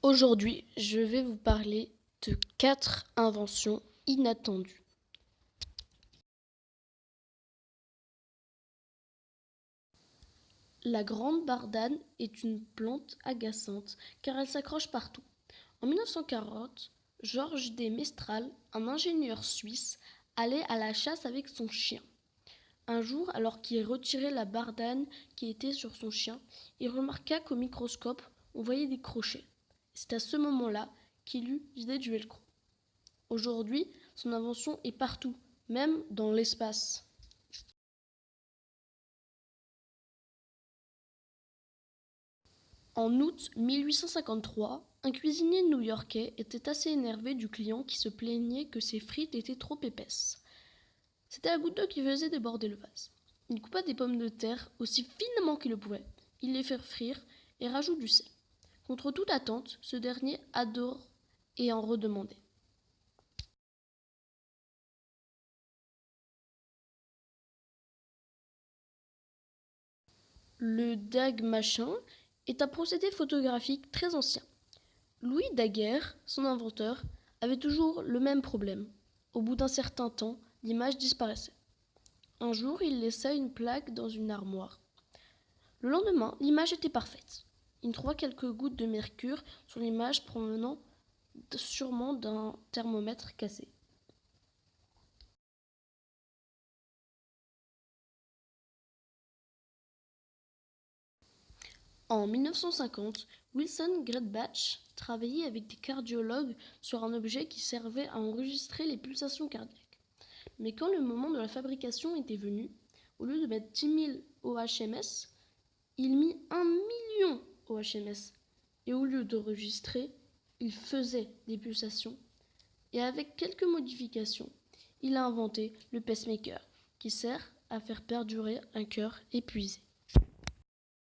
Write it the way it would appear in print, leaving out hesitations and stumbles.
Aujourd'hui, je vais vous parler de 4 inventions inattendues. La grande bardane est une plante agaçante car elle s'accroche partout. En 1940, Georges de Mestral, un ingénieur suisse, allait à la chasse avec son chien. Un jour, alors qu'il retirait la bardane qui était sur son chien, il remarqua qu'au microscope, on voyait des crochets. C'est à ce moment-là qu'il eut l'idée du velcro. Aujourd'hui, son invention est partout, même dans l'espace. En août 1853, un cuisinier new-yorkais était assez énervé du client qui se plaignait que ses frites étaient trop épaisses. C'était la goutte d'eau qui faisait déborder le vase. Il coupa des pommes de terre aussi finement qu'il le pouvait. Il les fit frire et rajoute du sel. Contre toute attente, ce dernier adore et en redemandait. Le Dagmachin est un procédé photographique très ancien. Louis Daguerre, son inventeur, avait toujours le même problème. Au bout d'un certain temps, l'image disparaissait. Un jour, il laissa une plaque dans une armoire. Le lendemain, l'image était parfaite. Il trouva quelques gouttes de mercure sur l'image provenant sûrement d'un thermomètre cassé. En 1950, Wilson Greatbatch travaillait avec des cardiologues sur un objet qui servait à enregistrer les pulsations cardiaques. Mais quand le moment de la fabrication était venu, au lieu de mettre 10 000 OHms, il mit 1 million OHms. Et au lieu d'enregistrer, il faisait des pulsations. Et avec quelques modifications, il a inventé le pacemaker, qui sert à faire perdurer un cœur épuisé.